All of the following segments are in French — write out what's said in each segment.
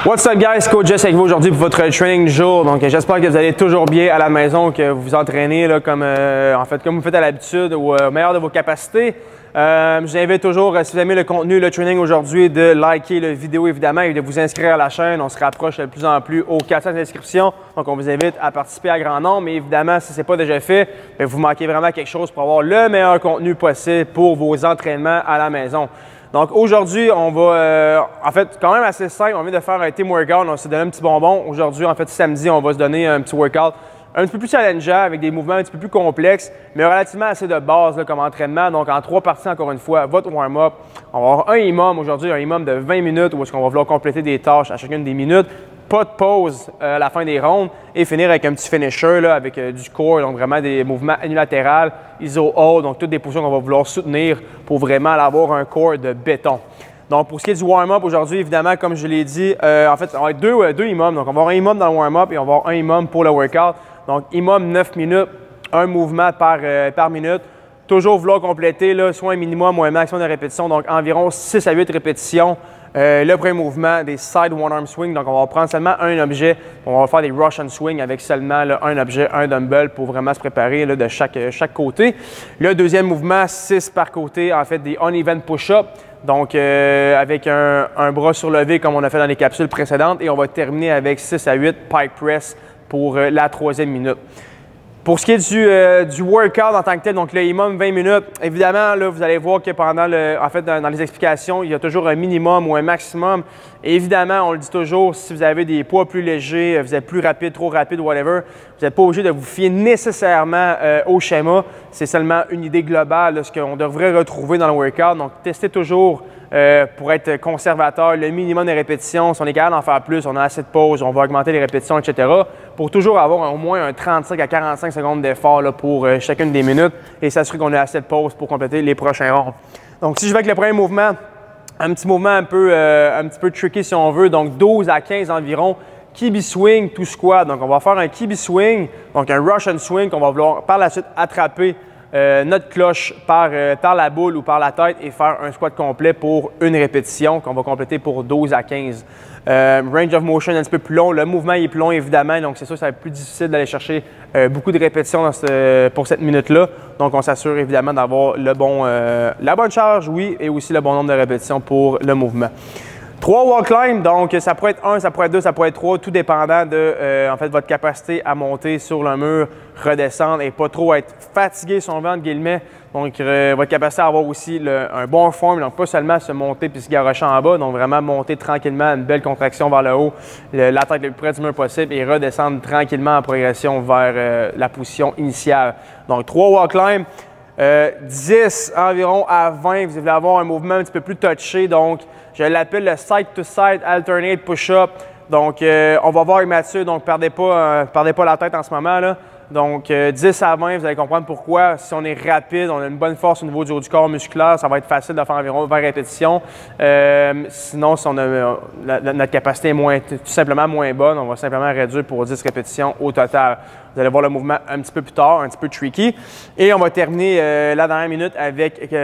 What's up guys, Coach Jess avec vous aujourd'hui pour votre training du jour. Donc j'espère que vous allez toujours bien à la maison, que vous vous entraînez là, comme vous faites à l'habitude ou au meilleur de vos capacités. Je vous invite toujours, si vous aimez le contenu, le training aujourd'hui, de liker la vidéo évidemment et de vous inscrire à la chaîne. On se rapproche de plus en plus aux 400 inscriptions. Donc on vous invite à participer à grand nombre. Mais évidemment, si ce n'est pas déjà fait, vous manquez vraiment quelque chose pour avoir le meilleur contenu possible pour vos entraînements à la maison. Donc aujourd'hui, on va, en fait, quand même assez simple, on vient de faire un team workout, on s'est donné un petit bonbon. Aujourd'hui, en fait, samedi, on va se donner un petit workout un petit peu plus challengeant, avec des mouvements un petit peu plus complexes, mais relativement assez de base là, comme entraînement. Donc en 3 parties, encore une fois, votre warm-up. On va avoir un EMOM aujourd'hui, un EMOM de 20 minutes où est-ce qu'on va vouloir compléter des tâches à chacune des minutes. Pas de pause à la fin des rondes et finir avec un petit finisher là, avec du core, donc vraiment des mouvements unilatéraux, iso hold, donc toutes des positions qu'on va vouloir soutenir pour vraiment avoir un core de béton. Donc pour ce qui est du warm-up aujourd'hui, évidemment, comme je l'ai dit, en fait, on va avoir deux EMOM. Donc on va avoir un EMOM dans le warm-up et on va avoir un EMOM pour le workout. Donc EMOM 9 minutes, un mouvement par minute. Toujours vouloir compléter là, soit un minimum ou un maximum de répétitions, donc environ 6 à 8 répétitions. Le premier mouvement, des side one-arm swing. Donc, on va prendre seulement un objet. On va faire des Russian swing avec seulement là, un objet, un dumbbell pour vraiment se préparer là, de chaque côté. Le deuxième mouvement, 6 par côté, en fait, des uneven push-up. Donc, avec un bras surlevé comme on a fait dans les capsules précédentes. Et on va terminer avec 6 à 8 pike press pour la 3e minute. Pour ce qui est du workout en tant que tel, donc le EMOM 20 minutes, évidemment, là, vous allez voir que pendant dans les explications, il y a toujours un minimum ou un maximum. Et évidemment, on le dit toujours, si vous avez des poids plus légers, vous êtes plus rapide, trop rapide, whatever, vous n'êtes pas obligé de vous fier nécessairement au schéma. C'est seulement une idée globale de ce qu'on devrait retrouver dans le workout. Donc, testez toujours pour être conservateur, le minimum de répétitions. Si on est capable d'en faire plus, on a assez de pauses, on va augmenter les répétitions, etc. Pour toujours avoir au moins un 35 à 45 secondes d'effort pour chacune des minutes et s'assurer qu'on a assez de pauses pour compléter les prochains ronds. Donc, si je vais avec le premier mouvement, un petit mouvement un petit peu tricky si on veut, donc 12 à 15 environ, kibi swing, tout squat. Donc, on va faire un kibi swing, donc un Russian swing qu'on va vouloir par la suite attraper notre cloche par la boule ou par la tête et faire un squat complet pour une répétition qu'on va compléter pour 12 à 15. Range of motion un petit peu plus long. Le mouvement est plus long évidemment, donc c'est sûr que ça va être plus difficile d'aller chercher beaucoup de répétitions pour cette minute-là. Donc on s'assure évidemment d'avoir la bonne charge, oui, et aussi le bon nombre de répétitions pour le mouvement. 3 wall climb, donc ça pourrait être 1, ça pourrait être 2, ça pourrait être 3, tout dépendant de en fait, votre capacité à monter sur le mur, redescendre et pas trop être fatigué si on veut, entre guillemets. Donc votre capacité à avoir aussi un bon form, donc pas seulement se monter puis se garrocher en bas, donc vraiment monter tranquillement, une belle contraction vers le haut, la tête le plus près du mur possible et redescendre tranquillement en progression vers la position initiale. Donc 3 wall climb. 10 environ à 20, vous allez avoir un mouvement un petit peu plus touché, donc je l'appelle le side-to-side alternate push-up. Donc on va voir avec Mathieu, donc perdez pas la tête en ce moment là. Donc 10 à 20, vous allez comprendre pourquoi. Si on est rapide, on a une bonne force au niveau du haut du corps musculaire, ça va être facile de faire environ 20 répétitions. Sinon, si notre capacité est tout simplement moins bonne, on va simplement réduire pour 10 répétitions au total. Vous allez voir le mouvement un petit peu plus tard, un petit peu tricky. Et on va terminer la dernière minute avec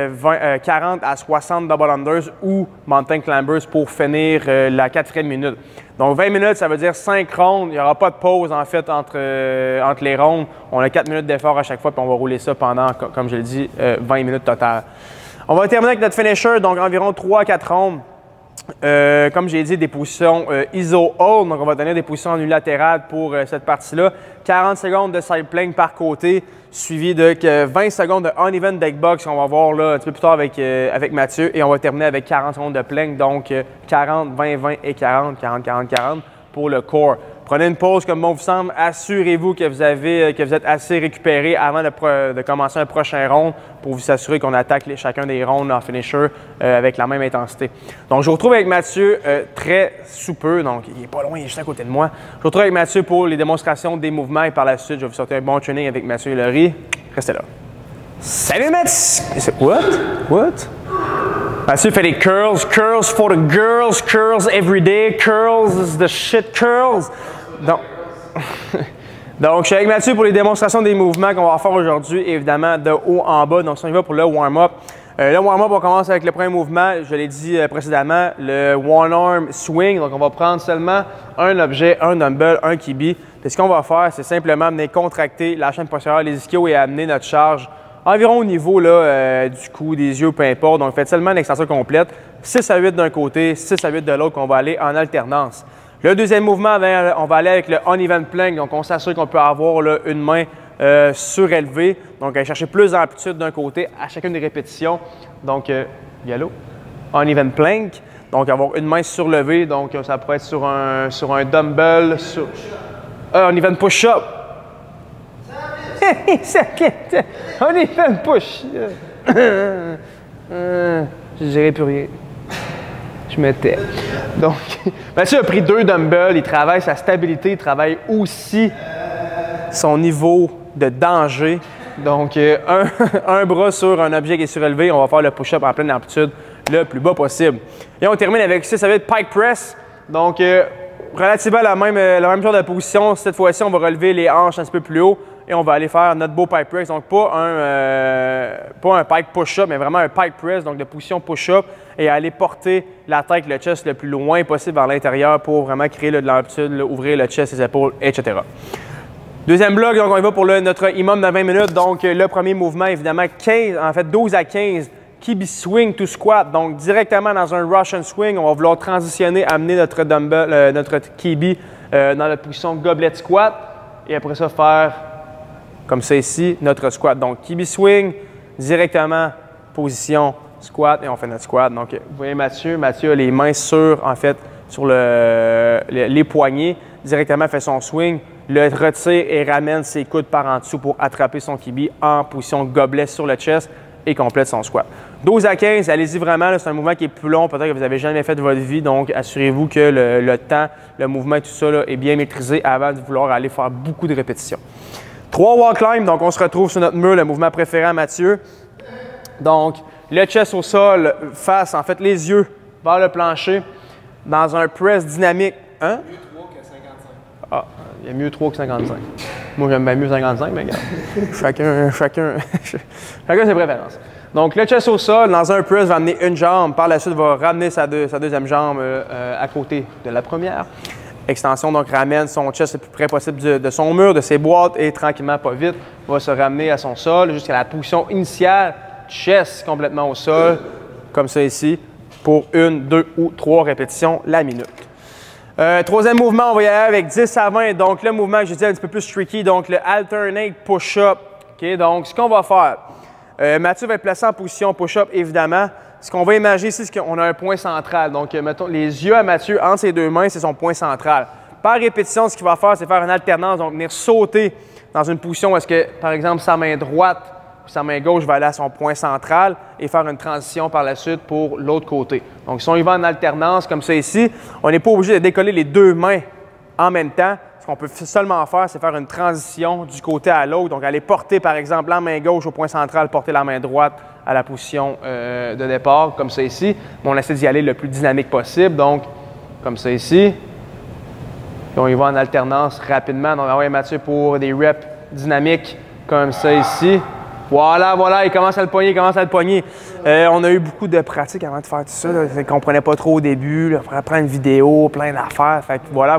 40 à 60 double unders ou mountain climbers pour finir la 4e minute. Donc 20 minutes, ça veut dire 5 rondes. Il n'y aura pas de pause en fait entre les rondes. On a 4 minutes d'effort à chaque fois, puis on va rouler ça pendant, comme je l'ai dit, 20 minutes total. On va terminer avec notre finisher, donc environ 3 à 4 rondes. Comme j'ai dit, des positions iso hold, donc on va donner des positions unilatérales pour cette partie-là. 40 secondes de side plank par côté, suivi de 20 secondes de uneven deck box qu'on va voir là un petit peu plus tard avec Mathieu. Et on va terminer avec 40 secondes de plank, donc 40, 20, 20 et 40, 40, 40, 40 pour le core. Prenez une pause comme bon vous semble. Assurez-vous que vous êtes assez récupéré avant de commencer un prochain round pour vous assurer qu'on attaque chacun des rounds en finisher avec la même intensité. Donc, je vous retrouve avec Mathieu très sous peu. Donc, il n'est pas loin, il est juste à côté de moi. Je vous retrouve avec Mathieu pour les démonstrations des mouvements et par la suite, je vais vous sortir un bon training avec Mathieu et Laurie. Restez là. Salut Mats! What? Mathieu fait des curls for the girls, curls every day, curls is the shit, curls. Donc, je suis avec Mathieu pour les démonstrations des mouvements qu'on va faire aujourd'hui, évidemment de haut en bas. Donc, si on y va pour le warm-up. Le warm-up, on commence avec le premier mouvement, je l'ai dit précédemment, le one-arm swing. Donc, on va prendre seulement un objet, un dumbbell, un kibi. Puis, ce qu'on va faire, c'est simplement amener contracter la chaîne postérieure, les ischios et amener notre charge environ au niveau là, du cou, des yeux, peu importe. Donc, faites seulement une extension complète. 6 à 8 d'un côté, 6 à 8 de l'autre, qu'on va aller en alternance. Le deuxième mouvement, on va aller avec le uneven plank. Donc, on s'assure qu'on peut avoir là, une main surélevée. Donc, aller chercher plus d'amplitude d'un côté à chacune des répétitions. Donc, yellow, uneven plank. Donc, avoir une main surlevée. Donc, ça pourrait être sur un dumbbell, sur uneven push-up. Uneven push. Je dirais plus rien. Je mettais. Donc, Mathieu a pris 2 dumbbells, il travaille sa stabilité, il travaille aussi son niveau de danger. Donc, un bras sur un objet qui est surélevé, on va faire le push-up en pleine amplitude le plus bas possible. Et on termine avec 6 à 8 pike press. Donc, relativement la même genre de position. Cette fois-ci, on va relever les hanches un petit peu plus haut et on va aller faire notre beau pike press. Donc, pas un pike push-up, mais vraiment un pike press, donc de position push-up et aller porter la tête, le chest le plus loin possible vers l'intérieur pour vraiment créer de l'amplitude, ouvrir le chest, les épaules, etc. Deuxième bloc, donc on y va pour notre imam de 20 minutes. Donc, le premier mouvement, évidemment, 12 à 15, kibi swing to squat. Donc, directement dans un Russian swing, on va vouloir transitionner, amener notre dumbbell, notre kibi dans la position goblet squat. Et après ça, faire comme ça ici, notre squat. Donc, kibi swing, directement, position squat et on fait notre squat. Donc, vous voyez Mathieu a les mains sur les poignets, directement fait son swing, le retire et ramène ses coudes par en dessous pour attraper son kibi en position gobelet sur le chest et complète son squat. 12 à 15, allez-y vraiment, c'est un mouvement qui est plus long, peut-être que vous n'avez jamais fait de votre vie, donc assurez-vous que le temps, le mouvement et tout ça là, est bien maîtrisé avant de vouloir aller faire beaucoup de répétitions. 3 wall climb, donc on se retrouve sur notre mur, le mouvement préféré à Mathieu. Donc, le chest au sol, face, en fait, les yeux vers le plancher, dans un press dynamique. Hein? Mieux 3 que 55. Ah, il y a mieux 3 que 55. Moi, j'aime bien mieux 55, mais regarde. chacun ses préférences. Donc, le chest au sol, dans un press, va amener une jambe. Par la suite, va ramener sa deuxième jambe à côté de la première. Extension, donc ramène son chest le plus près possible de son mur, de ses boîtes et tranquillement, pas vite, va se ramener à son sol jusqu'à la position initiale, chest complètement au sol, comme ça ici, pour 1, 2 ou 3 répétitions la minute. Troisième mouvement, on va y aller avec 10 à 20. Donc, le mouvement que je dis un petit peu plus tricky, donc le alternate push-up. Okay, donc, ce qu'on va faire, Mathieu va être placé en position push-up, évidemment. Ce qu'on va imaginer ici, c'est qu'on a un point central. Donc, mettons, les yeux à Mathieu, entre ses deux mains, c'est son point central. Par répétition, ce qu'il va faire, c'est faire une alternance, donc venir sauter dans une position où est-ce que, par exemple, sa main droite ou sa main gauche va aller à son point central et faire une transition par la suite pour l'autre côté. Donc, si on y va en alternance, comme ça ici, on n'est pas obligé de décoller les deux mains en même temps. Ce qu'on peut seulement faire, c'est faire une transition du côté à l'autre. Donc, aller porter, par exemple, la main gauche au point central, porter la main droite à la position de départ, comme ça ici. Mais on essaie d'y aller le plus dynamique possible. Donc, comme ça ici. Et on y va en alternance rapidement. Donc, on va Mathieu pour des reps dynamiques, comme ça ici. Voilà, il commence à le pogner, on a eu beaucoup de pratiques avant de faire tout ça. On ne comprenait pas trop au début. Il fallait prendre une vidéo, plein d'affaires. Fait que voilà.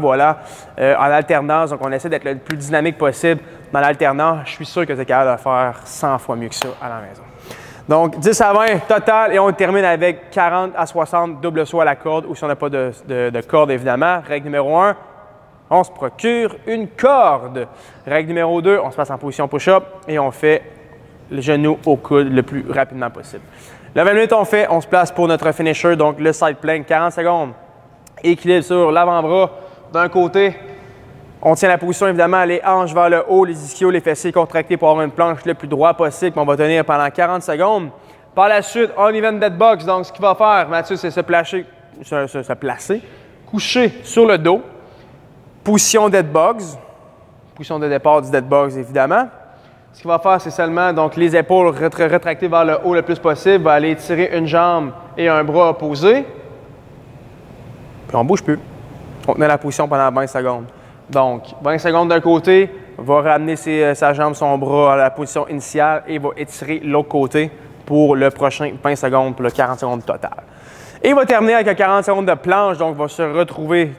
En alternance, donc on essaie d'être le plus dynamique possible. Dans l'alternance, je suis sûr que tu es capable de faire 100 fois mieux que ça à la maison. Donc, 10 à 20 total et on termine avec 40 à 60 double saut à la corde ou si on n'a pas de corde, évidemment. Règle numéro 1, on se procure une corde. Règle numéro 2, on se passe en position push-up et on fait le genou au coude le plus rapidement possible. La 20 minutes, on se place pour notre finisher, donc le side plank, 40 secondes. Équilibre sur l'avant-bras d'un côté. On tient la position, évidemment, les hanches vers le haut, les ischios, les fessiers contractés pour avoir une planche le plus droit possible. On va tenir pendant 40 secondes. Par la suite, uneven dead box. Donc, ce qu'il va faire, Mathieu, c'est se placer, coucher sur le dos. Position dead box. Position de départ du dead box, évidemment. Ce qu'il va faire, c'est seulement donc, les épaules rétractées vers le haut le plus possible. Va aller tirer une jambe et un bras opposé. Puis on ne bouge plus. On tenait la position pendant 20 secondes. Donc, 20 secondes d'un côté, va ramener sa jambe, son bras à la position initiale et va étirer l'autre côté pour le prochain 20 secondes, pour le 40 secondes total. Et il va terminer avec un 40 secondes de planche, donc il va se retrouver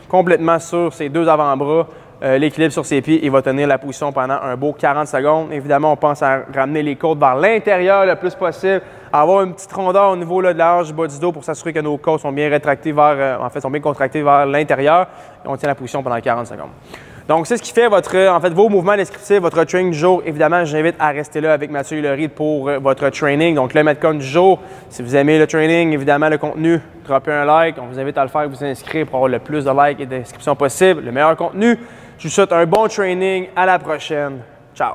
complètement sur ses deux avant-bras, l'équilibre sur ses pieds, il va tenir la position pendant un beau 40 secondes. Évidemment, on pense à ramener les côtes vers l'intérieur le plus possible, avoir une petite rondeur au niveau là, de la hanche du bas du dos pour s'assurer que nos côtes sont bien rétractées vers, sont bien contractées vers l'intérieur et on tient la position pendant 40 secondes. Donc, c'est ce qui fait vos mouvements descriptifs, votre training du jour. Évidemment, j'invite à rester là avec Mathieu Huillery pour votre training. Donc, le Metcon du jour, si vous aimez le training, évidemment, le contenu, droppez un like. On vous invite à le faire et vous inscrire pour avoir le plus de likes et d'inscriptions possible, le meilleur contenu. Je vous souhaite un bon training. À la prochaine. Ciao!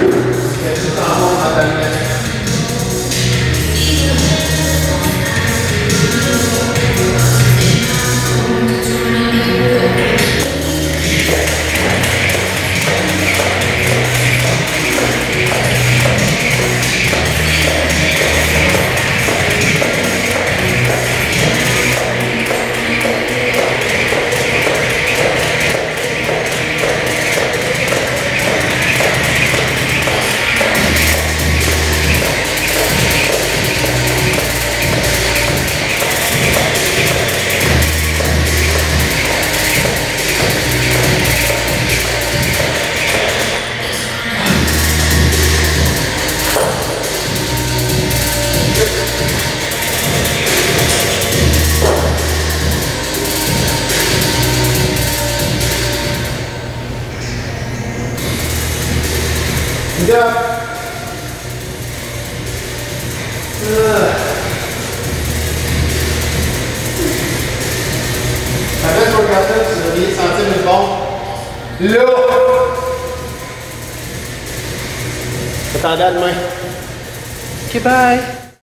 tout en haut mentalement. Good job. Après ce workout-là, tu vas bien sentir une pompe. Là! Attendez à demain. Ok, bye!